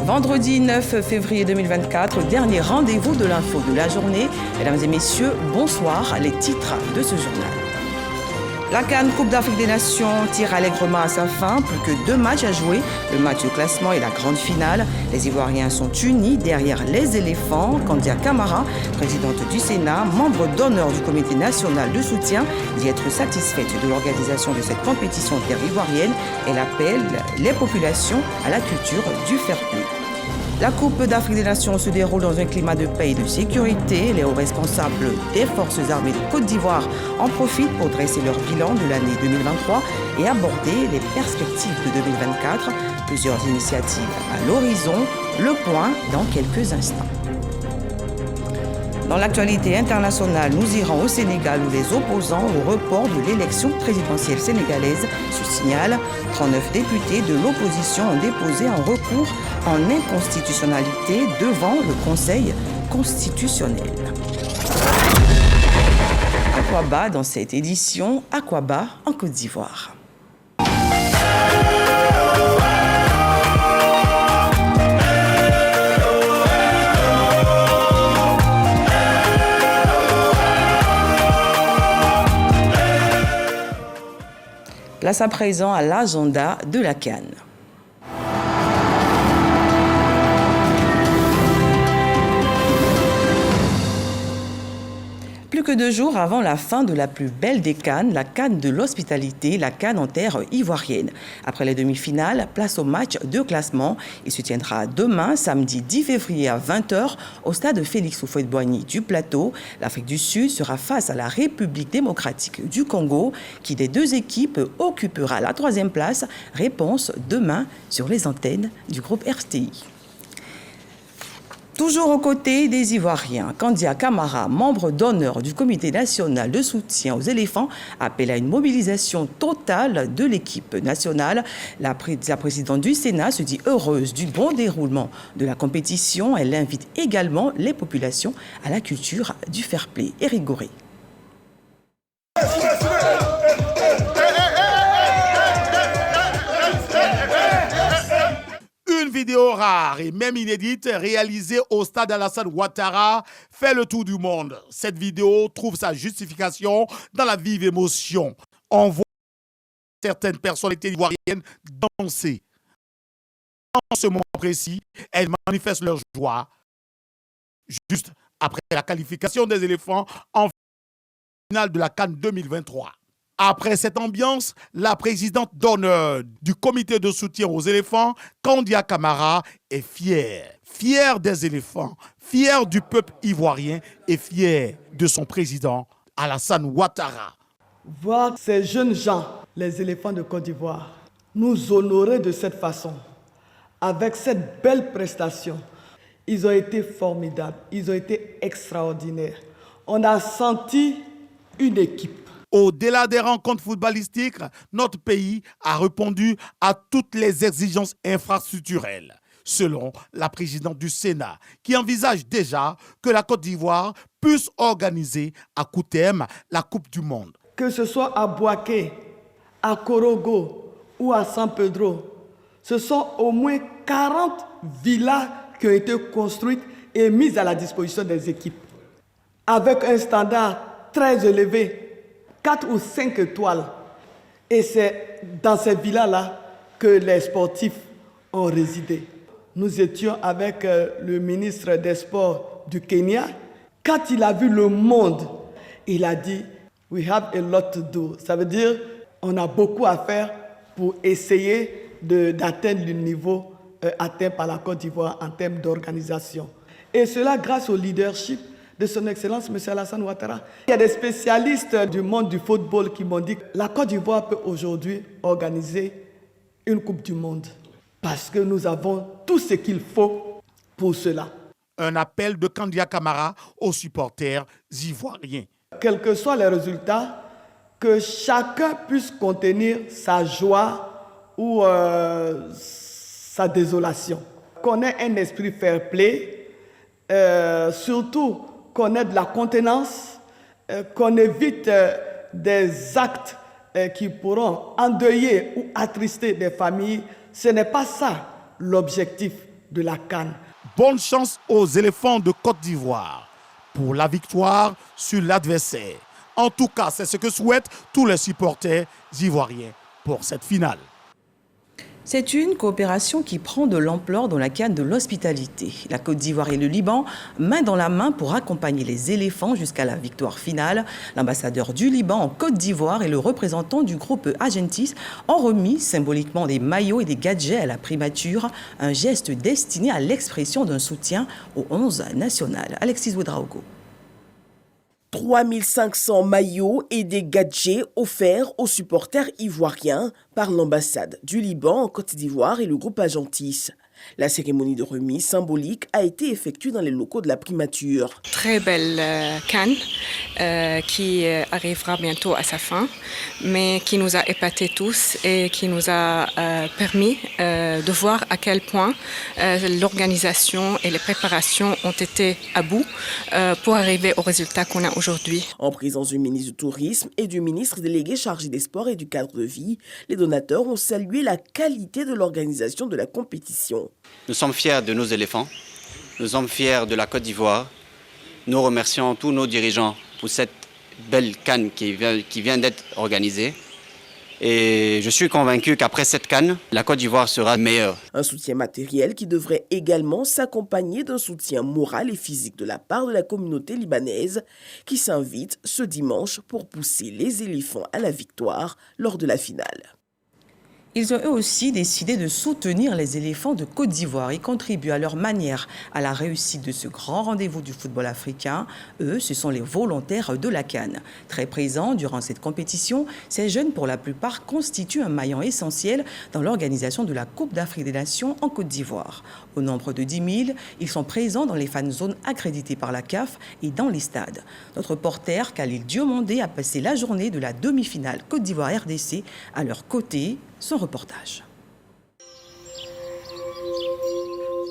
Vendredi 9 février 2024, dernier rendez-vous de l'info de la journée. Mesdames et messieurs, bonsoir. Les titres de ce journal. La CAN Coupe d'Afrique des Nations tire allègrement à sa fin. Plus que 2 matchs à jouer, le match de classement et la grande finale. Les Ivoiriens sont unis derrière les éléphants. Kandia Camara, présidente du Sénat, membre d'honneur du comité national de soutien, dit être satisfaite de l'organisation de cette compétition terre ivoirienne. Elle appelle les populations à la culture du fair play. La Coupe d'Afrique des Nations se déroule dans un climat de paix et de sécurité. Les hauts responsables des forces armées de Côte d'Ivoire en profitent pour dresser leur bilan de l'année 2023 et aborder les perspectives de 2024. Plusieurs initiatives à l'horizon. Le point dans quelques instants. Dans l'actualité internationale, nous irons au Sénégal où les opposants au report de l'élection présidentielle sénégalaise se signalent. 39 députés de l'opposition ont déposé un recours en inconstitutionnalité devant le Conseil constitutionnel. Aquaba dans cette édition, Aquaba en Côte d'Ivoire. Place à présent à l'agenda de la CAN. Plus que 2 jours avant la fin de la plus belle des CAN, la CAN de l'hospitalité, la CAN en terre ivoirienne. Après les demi-finales, place au match de classement. Il se tiendra demain, samedi 10 février à 20h, au stade Félix Houphouët-Boigny du Plateau. L'Afrique du Sud sera face à la République démocratique du Congo, qui des 2 équipes occupera la 3e place. Réponse demain sur les antennes du groupe RTI. Toujours aux côtés des Ivoiriens, Kandia Camara, membre d'honneur du comité national de soutien aux éléphants, appelle à une mobilisation totale de l'équipe nationale. La présidente du Sénat se dit heureuse du bon déroulement de la compétition. Elle invite également les populations à la culture du fair play. Éric Goré. Une vidéo rare et même inédite réalisée au stade Alassane Ouattara fait le tour du monde. Cette vidéo trouve sa justification dans la vive émotion. On voit certaines personnalités ivoiriennes danser. En ce moment précis, elles manifestent leur joie juste après la qualification des éléphants en finale de la CAN 2023. Après cette ambiance, la présidente d'honneur du comité de soutien aux éléphants, Kandia Camara, est fière. Fière des éléphants, fière du peuple ivoirien et fière de son président, Alassane Ouattara. Voir ces jeunes gens, les éléphants de Côte d'Ivoire, nous honorer de cette façon, avec cette belle prestation, ils ont été formidables, ils ont été extraordinaires. On a senti une équipe. Au-delà des rencontres footballistiques, notre pays a répondu à toutes les exigences infrastructurelles, selon la présidente du Sénat, qui envisage déjà que la Côte d'Ivoire puisse organiser à court terme la Coupe du Monde. Que ce soit à Boaké, à Korogo ou à San Pedro, ce sont au moins 40 villas qui ont été construites et mises à la disposition des équipes, avec un standard très élevé, 4 ou 5 étoiles. Et c'est dans ces villas-là que les sportifs ont résidé. Nous étions avec le ministre des Sports du Kenya. Quand il a vu le monde, il a dit « We have a lot to do ». Ça veut dire on a beaucoup à faire pour essayer d'atteindre le niveau atteint par la Côte d'Ivoire en termes d'organisation. Et cela grâce au leadership de son Excellence, M. Alassane Ouattara. Il y a des spécialistes du monde du football qui m'ont dit que la Côte d'Ivoire peut aujourd'hui organiser une Coupe du Monde parce que nous avons tout ce qu'il faut pour cela. Un appel de Kandia Camara aux supporters ivoiriens. Quels que soient les résultats, que chacun puisse contenir sa joie ou sa désolation. Qu'on ait un esprit fair play, surtout qu'on ait de la contenance, qu'on évite des actes qui pourront endeuiller ou attrister des familles. Ce n'est pas ça l'objectif de la CAN. Bonne chance aux éléphants de Côte d'Ivoire pour la victoire sur l'adversaire. En tout cas, c'est ce que souhaitent tous les supporters ivoiriens pour cette finale. C'est une coopération qui prend de l'ampleur dans la canne de l'hospitalité. La Côte d'Ivoire et le Liban, main dans la main pour accompagner les éléphants jusqu'à la victoire finale. L'ambassadeur du Liban en Côte d'Ivoire et le représentant du groupe Agentis ont remis symboliquement des maillots et des gadgets à la primature, un geste destiné à l'expression d'un soutien au 11 national. Alexis Ouedraogo. 3500 maillots et des gadgets offerts aux supporters ivoiriens par l'ambassade du Liban en Côte d'Ivoire et le groupe Agentis. La cérémonie de remise symbolique a été effectuée dans les locaux de la primature. Très belle CAN qui arrivera bientôt à sa fin, mais qui nous a épatés tous et qui nous a permis de voir à quel point l'organisation et les préparations ont été à bout pour arriver au résultat qu'on a aujourd'hui. En présence du ministre du Tourisme et du ministre délégué chargé des Sports et du cadre de vie, les donateurs ont salué la qualité de l'organisation de la compétition. Nous sommes fiers de nos éléphants, nous sommes fiers de la Côte d'Ivoire. Nous remercions tous nos dirigeants pour cette belle CAN qui vient d'être organisée. Et je suis convaincu qu'après cette CAN, la Côte d'Ivoire sera meilleure. Un soutien matériel qui devrait également s'accompagner d'un soutien moral et physique de la part de la communauté libanaise qui s'invite ce dimanche pour pousser les éléphants à la victoire lors de la finale. Ils ont eux aussi décidé de soutenir les éléphants de Côte d'Ivoire et contribuent à leur manière à la réussite de ce grand rendez-vous du football africain. Eux, ce sont les volontaires de la CAN. Très présents durant cette compétition, ces jeunes, pour la plupart, constituent un maillon essentiel dans l'organisation de la Coupe d'Afrique des Nations en Côte d'Ivoire. Au nombre de 10 000, ils sont présents dans les fan zones accréditées par la CAF et dans les stades. Notre reporter Khalil Diomandé a passé la journée de la demi-finale Côte d'Ivoire-RDC à leur côté. Son reportage.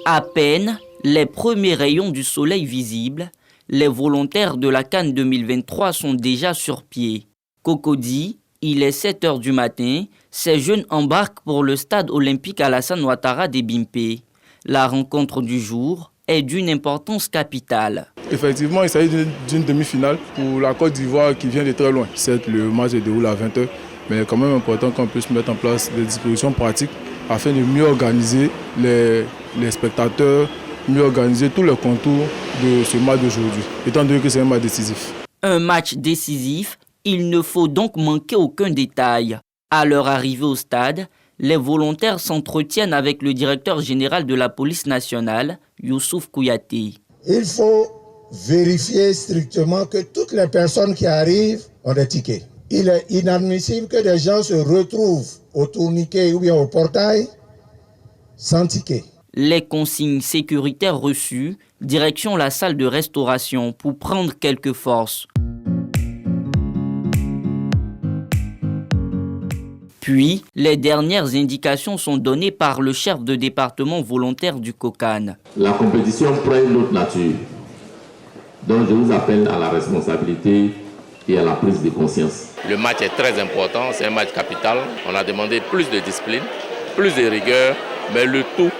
À peine les premiers rayons du soleil visibles, les volontaires de la CAN 2023 sont déjà sur pied. Cocody, il est 7 h du matin, ces jeunes embarquent pour le stade olympique Alassane Ouattara des Bimpé. La rencontre du jour est d'une importance capitale. Effectivement, il s'agit d'une demi-finale pour la Côte d'Ivoire qui vient de très loin. Certes, le match se déroule à 20 h. Mais il est quand même important qu'on puisse mettre en place des dispositions pratiques afin de mieux organiser les spectateurs, mieux organiser tous les contours de ce match d'aujourd'hui, étant donné que c'est un match décisif. Un match décisif, il ne faut donc manquer aucun détail. À leur arrivée au stade, les volontaires s'entretiennent avec le directeur général de la police nationale, Youssouf Kouyaté. Il faut vérifier strictement que toutes les personnes qui arrivent ont des tickets. Il est inadmissible que des gens se retrouvent au tourniquet ou bien au portail sans ticket. Les consignes sécuritaires reçues, direction la salle de restauration pour prendre quelques forces. Puis, les dernières indications sont données par le chef de département volontaire du COCAN. La compétition prend une autre nature. Donc je vous appelle à la responsabilité et à la prise de conscience. Le match est très important, c'est un match capital. On a demandé plus de discipline, plus de rigueur, mais le tout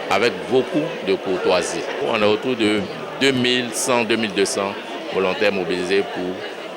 avec beaucoup de courtoisie. On est autour de 2100, 2200 volontaires mobilisés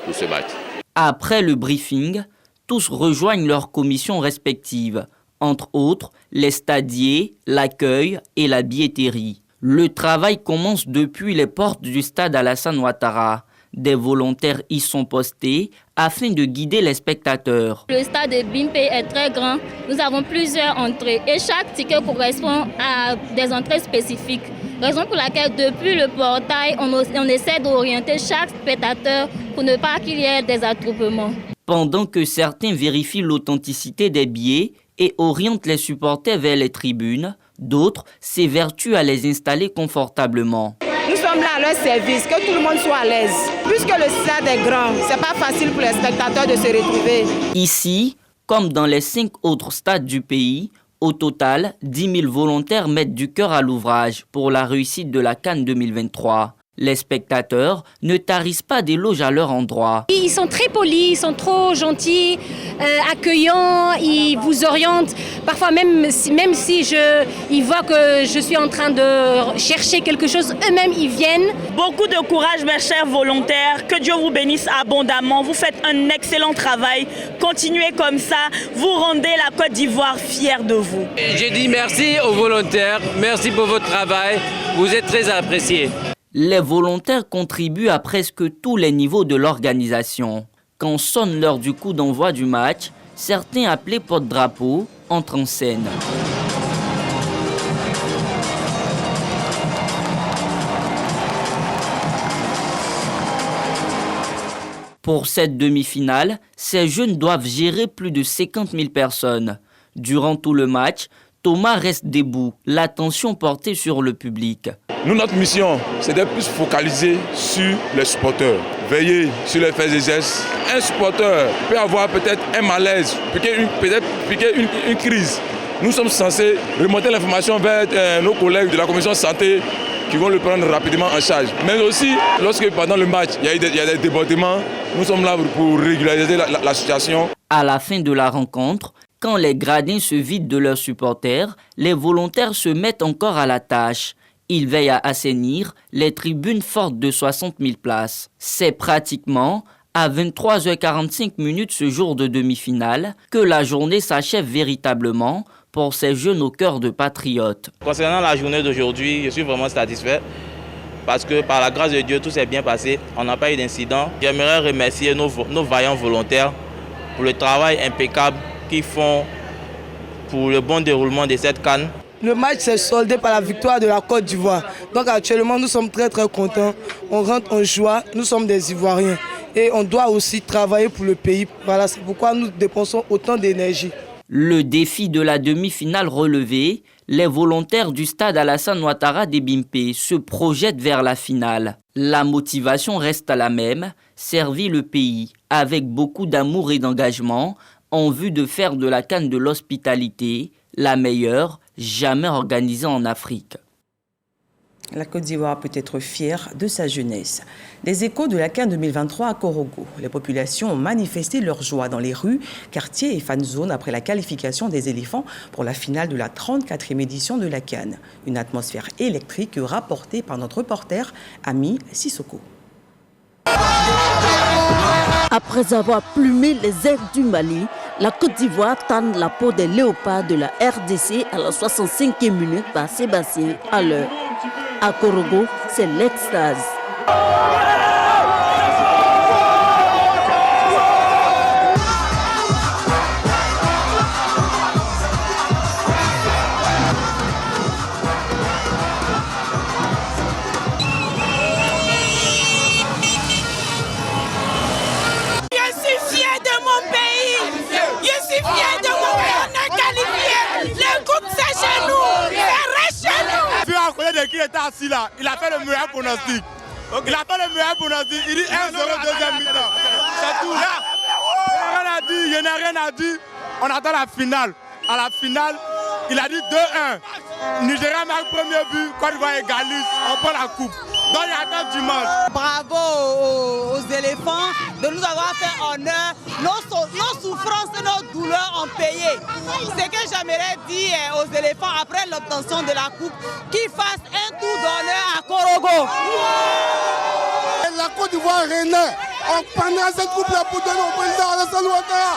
pour ce match. Après le briefing, tous rejoignent leurs commissions respectives, entre autres les stadiers, l'accueil et la billetterie. Le travail commence depuis les portes du stade Alassane Ouattara. Des volontaires y sont postés afin de guider les spectateurs. Le stade de Bimpé est très grand. Nous avons plusieurs entrées et chaque ticket correspond à des entrées spécifiques. Raison pour laquelle depuis le portail, on essaie d'orienter chaque spectateur pour ne pas qu'il y ait des attroupements. Pendant que certains vérifient l'authenticité des billets et orientent les supporters vers les tribunes, d'autres s'évertuent à les installer confortablement. Nous sommes là à leur service, que tout le monde soit à l'aise. Puisque le stade est grand, c'est pas facile pour les spectateurs de se retrouver. Ici, comme dans les 5 autres stades du pays, au total, 10 000 volontaires mettent du cœur à l'ouvrage pour la réussite de la CAN 2023. Les spectateurs ne tarissent pas d'éloges à leur endroit. Ils sont très polis, ils sont trop gentils, accueillants, ils vous orientent. Parfois même si ils voient que je suis en train de chercher quelque chose, eux-mêmes ils viennent. Beaucoup de courage mes chers volontaires, que Dieu vous bénisse abondamment. Vous faites un excellent travail, continuez comme ça, vous rendez la Côte d'Ivoire fière de vous. Je dis merci aux volontaires, merci pour votre travail, vous êtes très appréciés. Les volontaires contribuent à presque tous les niveaux de l'organisation. Quand sonne l'heure du coup d'envoi du match, certains appelés porte-drapeau entrent en scène. Pour cette demi-finale, ces jeunes doivent gérer plus de 50 000 personnes. Durant tout le match, Thomas reste debout, l'attention portée sur le public. Nous, notre mission, c'est d'être plus focalisé sur les supporters. Veiller sur les faits et gestes. Un supporter peut avoir peut-être un malaise, peut-être une crise. Nous sommes censés remonter l'information vers nos collègues de la commission santé qui vont le prendre rapidement en charge. Mais aussi, lorsque pendant le match, il y a des débordements, nous sommes là pour régulariser la situation. À la fin de la rencontre, quand les gradins se vident de leurs supporters, les volontaires se mettent encore à la tâche. Ils veillent à assainir les tribunes fortes de 60 000 places. C'est pratiquement à 23h45 ce jour de demi-finale que la journée s'achève véritablement pour ces jeunes au cœur de patriotes. Concernant la journée d'aujourd'hui, je suis vraiment satisfait parce que par la grâce de Dieu, tout s'est bien passé. On n'a pas eu d'incident. J'aimerais remercier nos vaillants volontaires pour le travail impeccable qu'ils font pour le bon déroulement de cette CAN. Le match s'est soldé par la victoire de la Côte d'Ivoire. Donc actuellement, nous sommes très contents. On rentre en joie. Nous sommes des Ivoiriens. Et on doit aussi travailler pour le pays. Voilà, c'est pourquoi nous dépensons autant d'énergie. Le défi de la demi-finale relevé, les volontaires du stade Alassane Ouattara d'Ebimpe se projettent vers la finale. La motivation reste la même, servir le pays avec beaucoup d'amour et d'engagement en vue de faire de la CAN de l'hospitalité la meilleure jamais organisée en Afrique. La Côte d'Ivoire peut être fière de sa jeunesse. Les échos de la CAN 2023 à Korogo. Les populations ont manifesté leur joie dans les rues, quartiers et fan zones après la qualification des éléphants pour la finale de la 34e édition de la CAN. Une atmosphère électrique rapportée par notre reporter Ami Sissoko. Après avoir plumé les aigles du Mali, la Côte d'Ivoire tanne la peau des léopards de la RDC à la 65e minute par Sébastien Haller. À Korogo, c'est l'extase. Qui était assis là, il a fait le meilleur pronostic. Il a fait le meilleur pronostic. Il dit 1-0 deuxième mi-temps. C'est tout. Il n'y a rien à dire. On attend la finale. À la finale, il a dit 2-1. Nigeria marque premier but, Côte d'Ivoire égalise, on prend la coupe. Donc il attend dimanche. Bravo aux éléphants de nous avoir fait honneur. Nos souffrances et nos douleurs ont payé. Ce que j'aimerais dire aux éléphants après l'obtention de la coupe, qu'ils fassent un tour d'honneur à Korogo. La Côte d'Ivoire renaît. On prendra cette coupe-là pour donner au président Alassane Ouattara.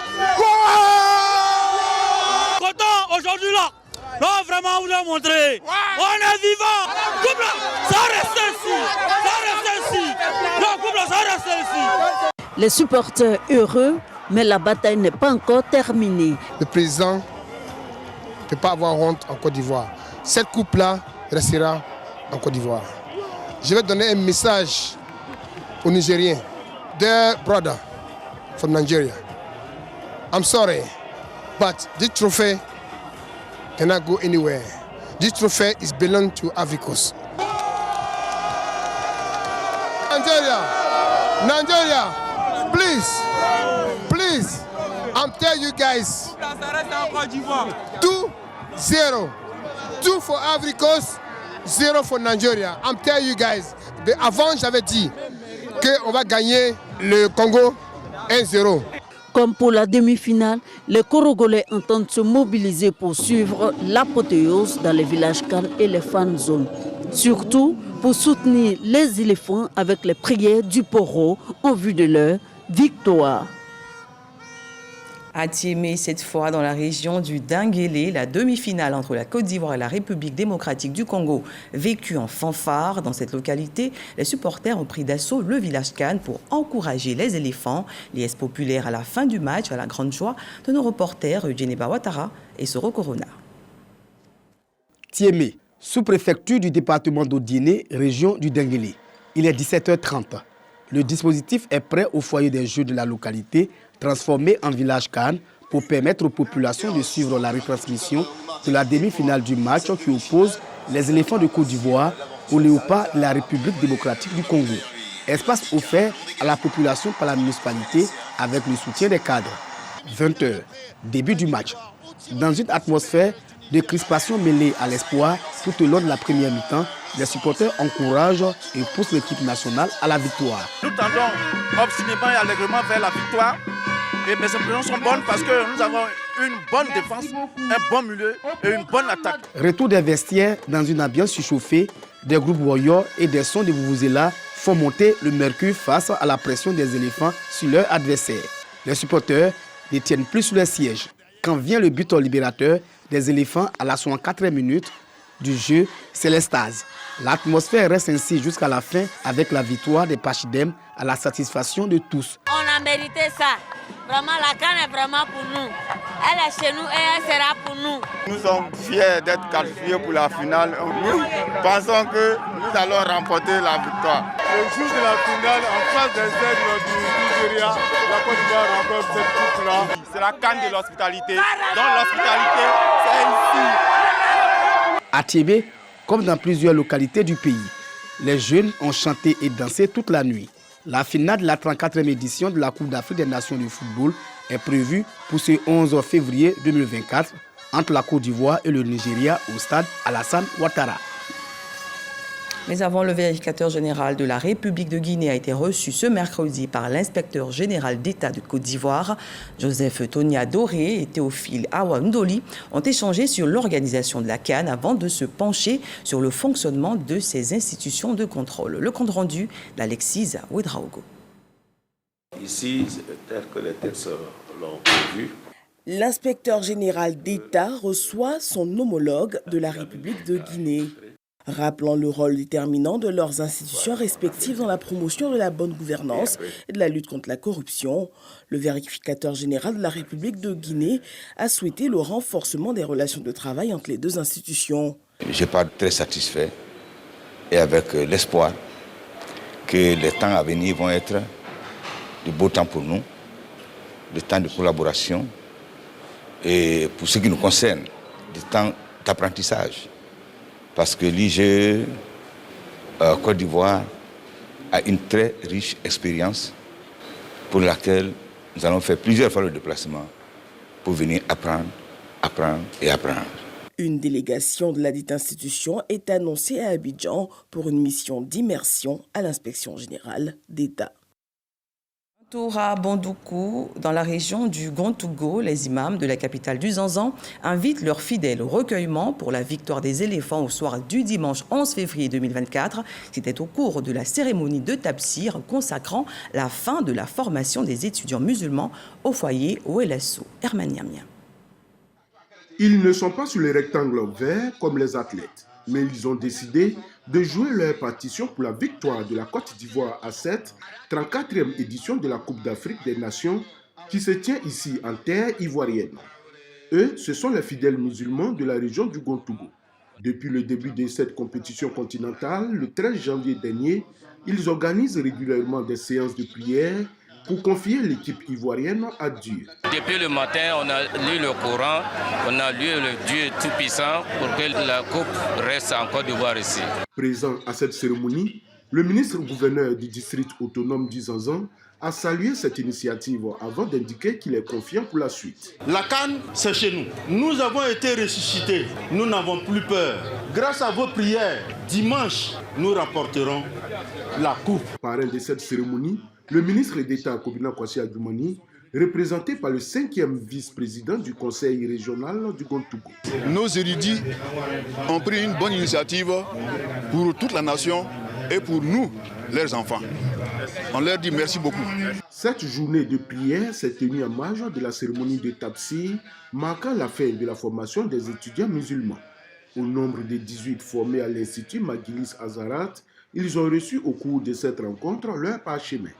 Content aujourd'hui là. Non, vraiment, vous l'avez montré. On est vivant. Coupe là, ça reste ici. Ça reste ici. Non, coupe là, ça reste ici. Les supporters heureux, mais la bataille n'est pas encore terminée. Le président ne peut pas avoir honte en Côte d'Ivoire. Cette coupe-là restera en Côte d'Ivoire. Je vais donner un message aux Nigériens. Dear brother from Nigeria, I'm sorry, but this trophy cannot go anywhere. This trophy is belong to Africos. Nigeria, please, I'm telling you guys, 2-0, 2 for Africos, 0 for Nigeria. I'm telling you guys, Avant, j'avais dit qu'on va gagner le Congo 1-0. Comme pour la demi-finale, les Corogolais entendent se mobiliser pour suivre l'apothéose dans les villages Kan et les fan zones. Surtout pour soutenir les éléphants avec les prières du Poro en vue de leur victoire. À Tiémé, cette fois dans la région du Dinguélé, la demi-finale entre la Côte d'Ivoire et la République démocratique du Congo, vécue en fanfare dans cette localité, les supporters ont pris d'assaut le village Kan pour encourager les éléphants, liesse populaire à la fin du match, à la grande joie de nos reporters Eugénie Ouattara et Soro Corona. Tiémé, sous-préfecture du département d'Odiéné, région du Dinguélé. Il est 17h30. Le dispositif est prêt au foyer des jeux de la localité, transformé en village Kan, pour permettre aux populations de suivre la retransmission de la demi-finale du match qui oppose les éléphants de Côte d'Ivoire aux léopards de la République démocratique du Congo. Espace offert à la population par la municipalité avec le soutien des cadres. 20h, début du match. Dans une atmosphère de crispation mêlée à l'espoir tout au long de la première mi-temps, les supporters encouragent et poussent l'équipe nationale à la victoire. Nous tendons obstinément et allègrement vers la victoire. Et mes impressions sont bonnes parce que nous avons une bonne défense, un bon milieu et une bonne attaque. Retour des vestiaires dans une ambiance surchauffée, des groupes warriors et des sons de vuvuzela font monter le mercure face à la pression des éléphants sur leurs adversaires. Les supporters ne tiennent plus sur les sièges. Quand vient le but libérateur des éléphants à la 64e minute du jeu, c'est l'extase. L'atmosphère reste ainsi jusqu'à la fin avec la victoire des Pachidem à la satisfaction de tous. On a mérité ça. Vraiment, la CAN est vraiment pour nous. Elle est chez nous et elle sera pour nous. Nous sommes fiers d'être qualifiés pour la finale. Nous pensons que nous allons remporter la victoire. Le jour de la finale, en face des aigles du Nigeria, la Côte d'Ivoire remporte cette coupe-là. C'est la CAN de l'hospitalité. Donc l'hospitalité, c'est ici. À Tiémé, comme dans plusieurs localités du pays, les jeunes ont chanté et dansé toute la nuit. La finale de la 34e édition de la Coupe d'Afrique des Nations de football est prévue pour ce 11 février 2024 entre la Côte d'Ivoire et le Nigeria au stade Alassane Ouattara. Mais avant, le vérificateur général de la République de Guinée a été reçu ce mercredi par l'inspecteur général d'État de Côte d'Ivoire. Joseph Tonia Doré et Théophile Awa Ndoli ont échangé sur l'organisation de la CAN avant de se pencher sur le fonctionnement de ces institutions de contrôle. Le compte rendu d'Alexis Ouedraogo. Ici, tel que les textes l'ont prévu. L'inspecteur général d'État reçoit son homologue de la République de Guinée. Rappelant le rôle déterminant de leurs institutions respectives dans la promotion de la bonne gouvernance et de la lutte contre la corruption, le vérificateur général de la République de Guinée a souhaité le renforcement des relations de travail entre les deux institutions. Je pars très satisfait et avec l'espoir que les temps à venir vont être de beaux temps pour nous, des temps de collaboration et pour ce qui nous concerne, des temps d'apprentissage. Parce que l'IGE Côte d'Ivoire a une très riche expérience pour laquelle nous allons faire plusieurs fois le déplacement pour venir apprendre et apprendre. Une délégation de la dite institution est annoncée à Abidjan pour une mission d'immersion à l'inspection générale d'État. Tour à Bandoukou, dans la région du Gontougo, les imams de la capitale du Zanzan invitent leurs fidèles au recueillement pour la victoire des éléphants au soir du dimanche 11 février 2024. C'était au cours de la cérémonie de Tabsir consacrant la fin de la formation des étudiants musulmans au foyer OLSO. Herman Yamia. Ils ne sont pas sur les rectangles verts comme les athlètes, mais ils ont décidé de jouer leur partition pour la victoire de la Côte d'Ivoire à cette 34e édition de la Coupe d'Afrique des Nations qui se tient ici en terre ivoirienne. Eux, ce sont les fidèles musulmans de la région du Gontougo. Depuis le début de cette compétition continentale, le 13 janvier dernier, ils organisent régulièrement des séances de prière pour confier l'équipe ivoirienne à Dieu. Depuis le matin, on a lu le Coran, on a lu le Dieu Tout-Puissant pour que la coupe reste en Côte d'Ivoire ici. Présent à cette cérémonie, le ministre-gouverneur du district autonome du Zanzan a salué cette initiative avant d'indiquer qu'il est confiant pour la suite. La CAN, c'est chez nous. Nous avons été ressuscités. Nous n'avons plus peur. Grâce à vos prières, dimanche, nous rapporterons la coupe. Parrain de cette cérémonie, le ministre d'État Kobina Kwasi Adjoumani, représenté par le 5e vice-président du conseil régional du Grand-Togo. Nos érudits ont pris une bonne initiative pour toute la nation et pour nous, leurs enfants. On leur dit merci beaucoup. Cette journée de prière s'est tenue en marge de la cérémonie de Tafsir, marquant la fin de la formation des étudiants musulmans. Au nombre de 18 formés à l'Institut Magilis Azarat, ils ont reçu au cours de cette rencontre leur parchemin.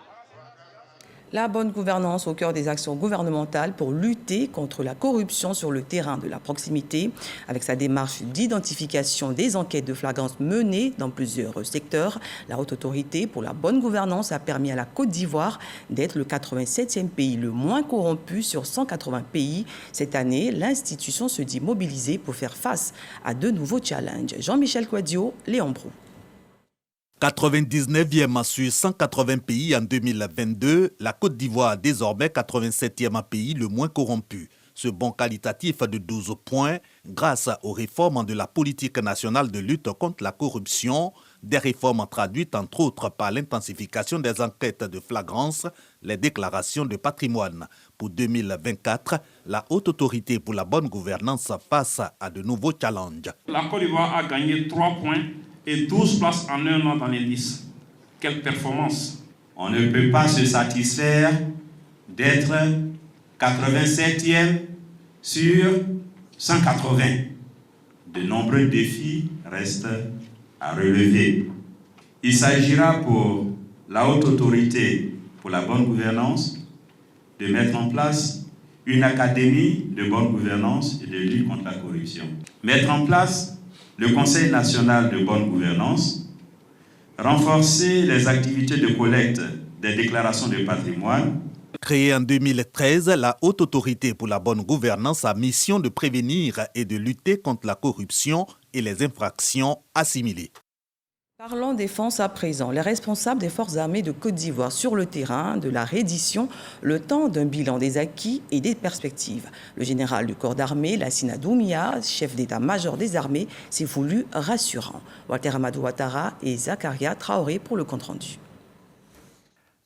La bonne gouvernance au cœur des actions gouvernementales pour lutter contre la corruption sur le terrain de la proximité. Avec sa démarche d'identification des enquêtes de flagrance menées dans plusieurs secteurs, la Haute Autorité pour la bonne gouvernance a permis à la Côte d'Ivoire d'être le 87e pays le moins corrompu sur 180 pays. Cette année, l'institution se dit mobilisée pour faire face à de nouveaux challenges. Jean-Michel Kouadio, Léon Brou. 99e sur 180 pays en 2022, la Côte d'Ivoire désormais 87e pays le moins corrompu. Ce bond qualitatif de 12 points grâce aux réformes de la politique nationale de lutte contre la corruption, des réformes traduites entre autres par l'intensification des enquêtes de flagrance, les déclarations de patrimoine. Pour 2024, la Haute Autorité pour la bonne gouvernance face à de nouveaux challenges. La Côte d'Ivoire a gagné 3 points et 12 places en un an dans l'indice. Quelle performance! On ne peut pas se satisfaire d'être 87e sur 180. De nombreux défis restent à relever. Il s'agira pour la Haute Autorité pour la bonne gouvernance de mettre en place une académie de bonne gouvernance et de lutte contre la corruption. Mettre en place le Conseil national de bonne gouvernance, renforcer les activités de collecte des déclarations de patrimoine. Créée en 2013, la Haute Autorité pour la bonne gouvernance a mission de prévenir et de lutter contre la corruption et les infractions assimilées. Parlons défense à présent. Les responsables des forces armées de Côte d'Ivoire sur le terrain de la reddition, le temps d'un bilan des acquis et des perspectives. Le général du corps d'armée, Lassina Doumia, chef d'état-major des armées, s'est voulu rassurant. Walter Amadou Ouattara et Zakaria Traoré pour le compte-rendu.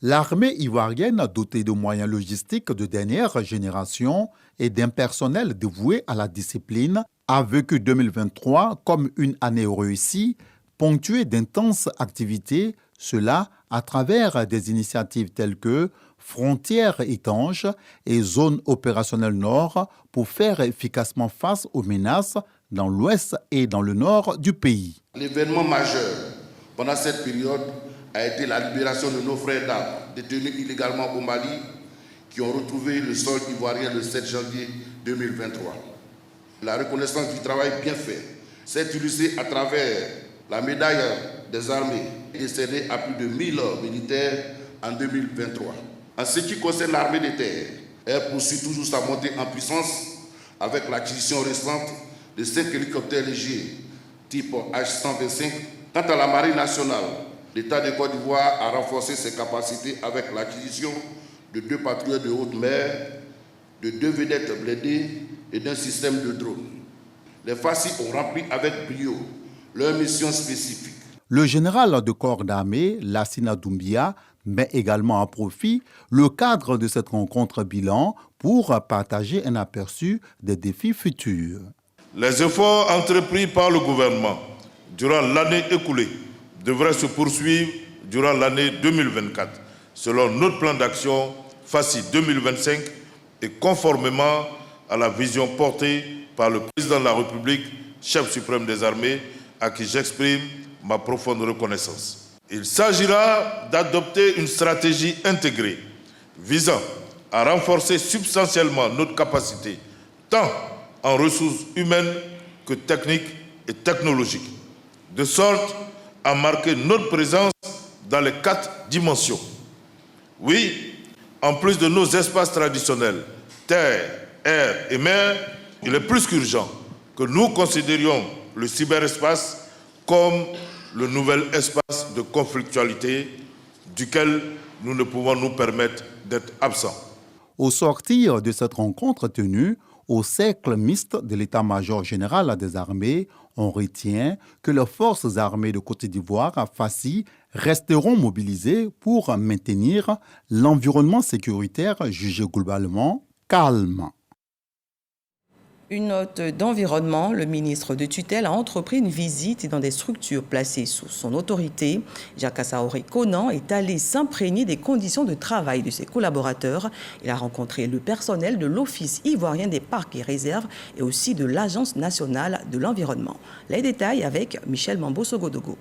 L'armée ivoirienne, dotée de moyens logistiques de dernière génération et d'un personnel dévoué à la discipline, a vécu 2023 comme une année réussie, ponctuée d'intenses activités, cela à travers des initiatives telles que Frontières étanches et Zone opérationnelle Nord pour faire efficacement face aux menaces dans l'ouest et dans le nord du pays. L'événement majeur pendant cette période a été la libération de nos frères d'armes détenus illégalement au Mali qui ont retrouvé le sol ivoirien le 7 janvier 2023. La reconnaissance du travail bien fait s'est illustrée à travers la médaille des armées décernée à plus de 1000 militaires en 2023. En ce qui concerne l'armée de terre, elle poursuit toujours sa montée en puissance avec l'acquisition récente de 5 hélicoptères légers type H-125. Quant à la marine nationale, l'État de Côte d'Ivoire a renforcé ses capacités avec l'acquisition de 2 patrouilles de haute mer, de 2 vedettes blindées et d'un système de drone. Les FACI ont rempli avec brio leur mission spécifique. Le général de corps d'armée, Lassina Doumbia, met également à profit le cadre de cette rencontre bilan pour partager un aperçu des défis futurs. Les efforts entrepris par le gouvernement durant l'année écoulée devraient se poursuivre durant l'année 2024, selon notre plan d'action FACI 2025 et conformément à la vision portée par le président de la République, chef suprême des armées, à qui j'exprime ma profonde reconnaissance. Il s'agira d'adopter une stratégie intégrée visant à renforcer substantiellement notre capacité, tant en ressources humaines que techniques et technologiques, de sorte à marquer notre présence dans les 4 dimensions. Oui, en plus de nos espaces traditionnels, terre, air et mer, il est plus qu'urgent que nous considérions le cyberespace comme le nouvel espace de conflictualité duquel nous ne pouvons nous permettre d'être absents. Au sortir de cette rencontre tenue au cercle mixte de l'état-major général des armées, on retient que les forces armées de Côte d'Ivoire, FACI, resteront mobilisées pour maintenir l'environnement sécuritaire jugé globalement calme. Une note d'environnement, le ministre de tutelle a entrepris une visite dans des structures placées sous son autorité. Jacques Assaoré Conan est allé s'imprégner des conditions de travail de ses collaborateurs. Il a rencontré le personnel de l'Office ivoirien des parcs et réserves et aussi de l'Agence nationale de l'environnement. Les détails avec Michel Mambo-Sogodogo.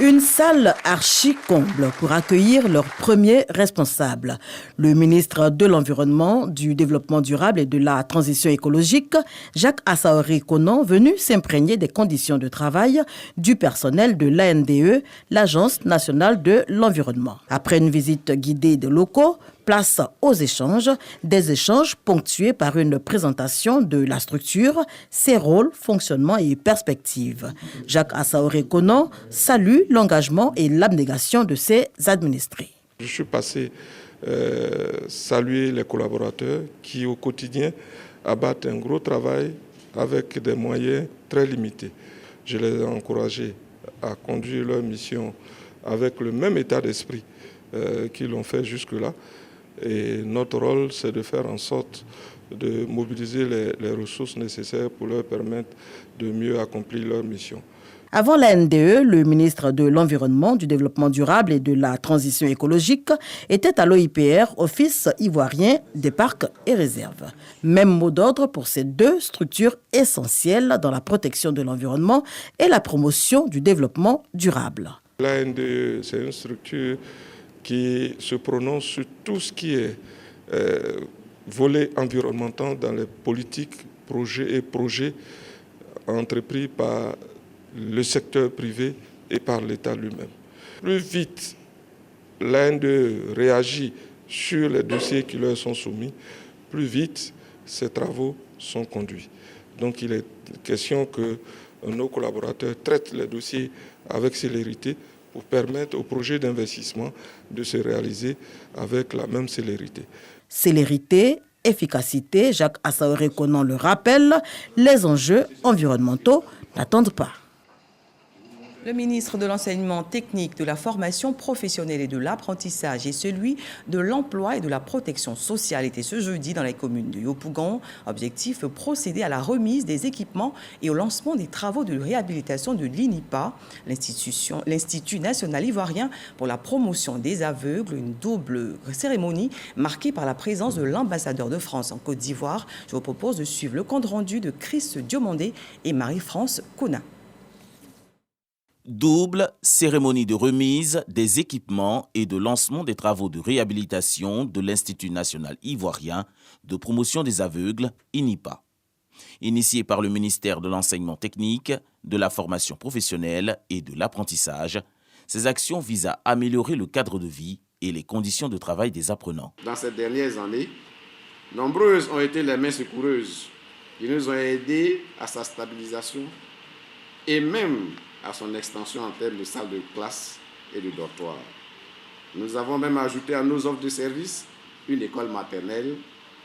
Une salle archi-comble pour accueillir leur premier responsable. Le ministre de l'Environnement, du Développement durable et de la Transition écologique, Jacques Assaoré Conan, venu s'imprégner des conditions de travail du personnel de l'ANDE, l'Agence nationale de l'environnement. Après une visite guidée des locaux, place aux échanges, des échanges ponctués par une présentation de la structure, ses rôles, fonctionnement et perspectives. Jacques Assaoré Conan salue l'engagement et l'abnégation de ses administrés. Je suis passé saluer les collaborateurs qui au quotidien abattent un gros travail avec des moyens très limités. Je les ai encouragés à conduire leur mission avec le même état d'esprit qu'ils l'ont fait jusque-là. Et notre rôle, c'est de faire en sorte de mobiliser les ressources nécessaires pour leur permettre de mieux accomplir leur mission. Avant la NDE, le ministre de l'Environnement, du Développement durable et de la Transition écologique était à l'OIPR, Office ivoirien des parcs et réserves. Même mot d'ordre pour ces deux structures essentielles dans la protection de l'environnement et la promotion du développement durable. La NDE, c'est une structure qui se prononce sur tout ce qui est volet environnemental dans les politiques, projets entrepris par le secteur privé et par l'État lui-même. Plus vite l'Inde réagit sur les dossiers qui leur sont soumis, plus vite ces travaux sont conduits. Donc il est question que nos collaborateurs traitent les dossiers avec célérité pour permettre aux projets d'investissement de se réaliser avec la même célérité. Célérité, efficacité, Jacques Assaoré Conan le rappelle, les enjeux environnementaux n'attendent pas. Le ministre de l'Enseignement technique, de la formation professionnelle et de l'apprentissage et celui de l'emploi et de la protection sociale était ce jeudi dans les communes de Yopougon. Objectif, procéder à la remise des équipements et au lancement des travaux de réhabilitation de l'INIPA, l'Institut national ivoirien pour la promotion des aveugles, une double cérémonie marquée par la présence de l'ambassadeur de France en Côte d'Ivoire. Je vous propose de suivre le compte rendu de Chris Diomandé et Marie-France Conan. Double cérémonie de remise des équipements et de lancement des travaux de réhabilitation de l'Institut national ivoirien de promotion des aveugles, INIPA. Initiée par le ministère de l'Enseignement technique, de la formation professionnelle et de l'apprentissage, ces actions visent à améliorer le cadre de vie et les conditions de travail des apprenants. Dans ces dernières années, nombreuses ont été les mains secoureuses qui nous ont aidés à sa stabilisation et même à son extension en termes de salles de classe et de dortoirs. Nous avons même ajouté à nos offres de services une école maternelle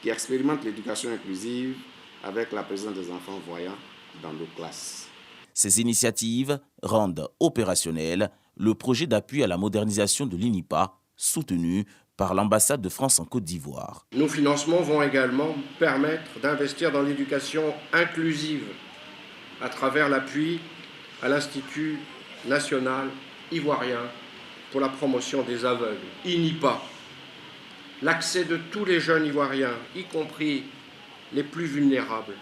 qui expérimente l'éducation inclusive avec la présence des enfants voyants dans nos classes. Ces initiatives rendent opérationnel le projet d'appui à la modernisation de l'INIPA, soutenu par l'ambassade de France en Côte d'Ivoire. Nos financements vont également permettre d'investir dans l'éducation inclusive à travers l'appui à l'Institut national ivoirien pour la promotion des aveugles, INIPA. L'accès de tous les jeunes ivoiriens, y compris les plus vulnérables,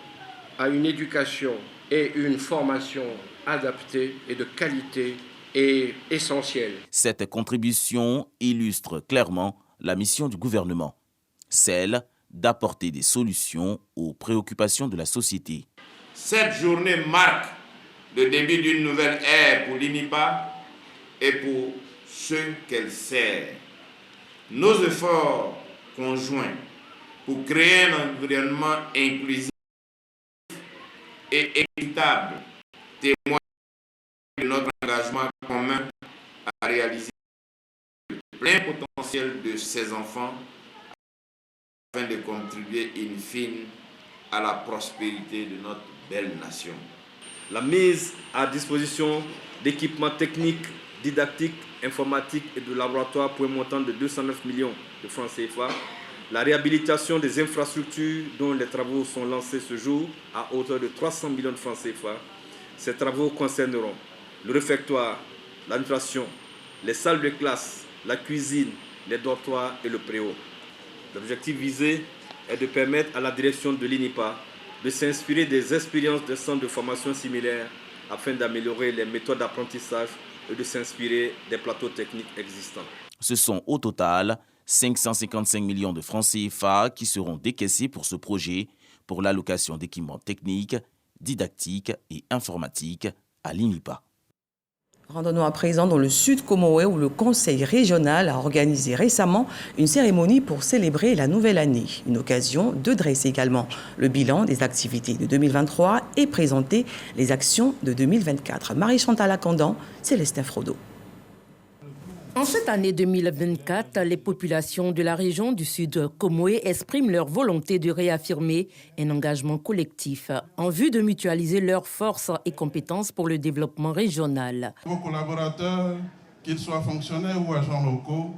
à une éducation et une formation adaptée et de qualité est essentielle. Cette contribution illustre clairement la mission du gouvernement, celle d'apporter des solutions aux préoccupations de la société. Cette journée marque le début d'une nouvelle ère pour l'INIPA et pour ceux qu'elle sert. Nos efforts conjoints pour créer un environnement inclusif et équitable témoignent de notre engagement commun à réaliser le plein potentiel de ces enfants afin de contribuer in fine à la prospérité de notre belle nation. La mise à disposition d'équipements techniques, didactiques, informatiques et de laboratoires pour un montant de 209 millions de francs CFA. La réhabilitation des infrastructures dont les travaux sont lancés ce jour à hauteur de 300 millions de francs CFA. Ces travaux concerneront le réfectoire, l'administration, les salles de classe, la cuisine, les dortoirs et le préau. L'objectif visé est de permettre à la direction de l'INIPA de s'inspirer des expériences de centres de formation similaires afin d'améliorer les méthodes d'apprentissage et de s'inspirer des plateaux techniques existants. Ce sont au total 555 millions de francs CFA qui seront décaissés pour ce projet pour l'allocation d'équipements techniques, didactiques et informatiques à l'INIPA. Rendons-nous à présent dans le sud Comoé où le conseil régional a organisé récemment une cérémonie pour célébrer la nouvelle année. Une occasion de dresser également le bilan des activités de 2023 et présenter les actions de 2024. Marie-Chantal Akandan, Célestin Frodo. En cette année 2024, les populations de la région du Sud Comoé expriment leur volonté de réaffirmer un engagement collectif en vue de mutualiser leurs forces et compétences pour le développement régional. Vos collaborateurs, qu'ils soient fonctionnaires ou agents locaux,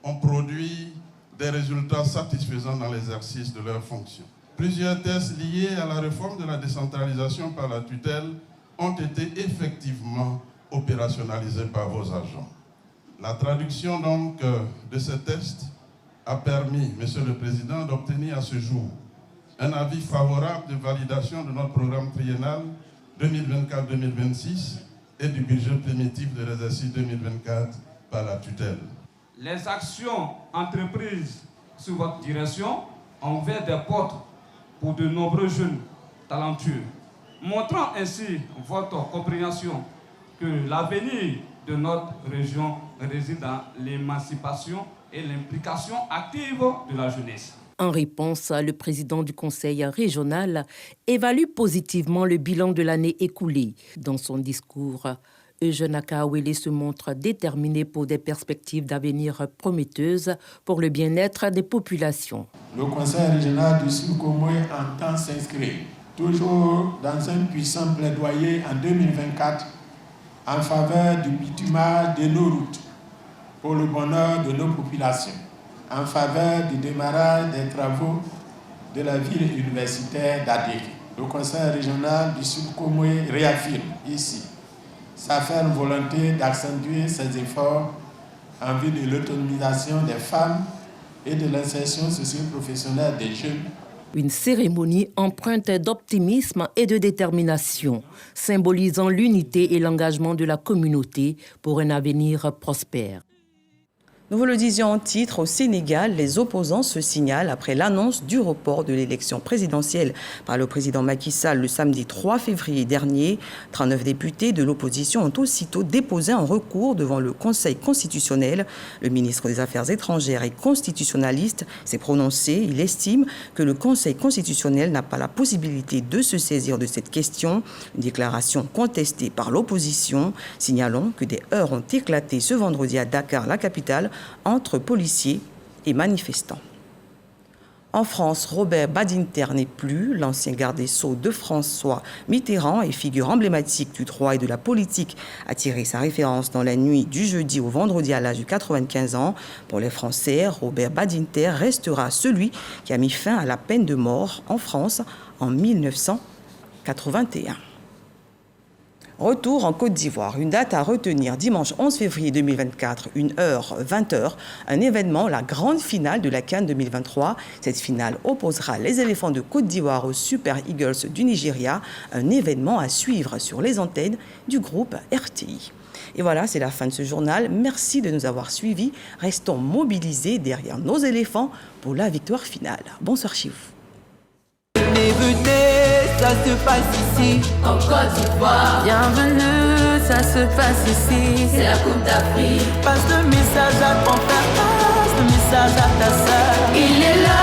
ont produit des résultats satisfaisants dans l'exercice de leurs fonctions. Plusieurs tests liés à la réforme de la décentralisation par la tutelle ont été effectivement opérationnalisés par vos agents. La traduction donc de ces tests a permis, Monsieur le Président, d'obtenir à ce jour un avis favorable de validation de notre programme triennal 2024-2026 et du budget primitif de l'exercice 2024 par la tutelle. Les actions entreprises sous votre direction ont ouvert des portes pour de nombreux jeunes talentueux, montrant ainsi votre compréhension que l'avenir de notre région réside dans l'émancipation et l'implication active de la jeunesse. En réponse, le président du conseil régional évalue positivement le bilan de l'année écoulée. Dans son discours, Eugène Akaouele se montre déterminé pour des perspectives d'avenir prometteuses pour le bien-être des populations. Le conseil régional du Sud Comoé entend s'inscrire toujours dans un puissant plaidoyer en 2024 en faveur du bitumage de nos routes pour le bonheur de nos populations, en faveur du démarrage des travaux de la ville universitaire d'Adéké. Le conseil régional du Sud Comoé réaffirme ici sa ferme volonté d'accentuer ses efforts en vue de l'autonomisation des femmes et de l'insertion socio-professionnelle des jeunes. Une cérémonie empreinte d'optimisme et de détermination, symbolisant l'unité et l'engagement de la communauté pour un avenir prospère. Nous vous le disions en titre, au Sénégal, les opposants se signalent après l'annonce du report de l'élection présidentielle par le président Macky Sall le samedi 3 février dernier. 39 députés de l'opposition ont aussitôt déposé un recours devant le Conseil constitutionnel. Le ministre des Affaires étrangères et constitutionnaliste s'est prononcé. Il estime que le Conseil constitutionnel n'a pas la possibilité de se saisir de cette question. Une déclaration contestée par l'opposition. Signalons que des heurts ont éclaté ce vendredi à Dakar, la capitale, entre policiers et manifestants. En France, Robert Badinter n'est plus. L'ancien garde des Sceaux de François Mitterrand et figure emblématique du droit et de la politique a tiré sa référence dans la nuit du jeudi au vendredi à l'âge de 95 ans. Pour les Français, Robert Badinter restera celui qui a mis fin à la peine de mort en France en 1981. Retour en Côte d'Ivoire, une date à retenir dimanche 11 février 2024, 1h, 20h, un événement, la grande finale de la CAN 2023. Cette finale opposera les éléphants de Côte d'Ivoire aux Super Eagles du Nigeria, un événement à suivre sur les antennes du groupe RTI. Et voilà, c'est la fin de ce journal. Merci de nous avoir suivis. Restons mobilisés derrière nos éléphants pour la victoire finale. Bonsoir chez vous. Ça se passe ici, en Côte d'Ivoire. Bienvenue, ça se passe ici. C'est la Coupe d'Afrique. Passe le message à ton père, passe le message à ta sœur. Il est là.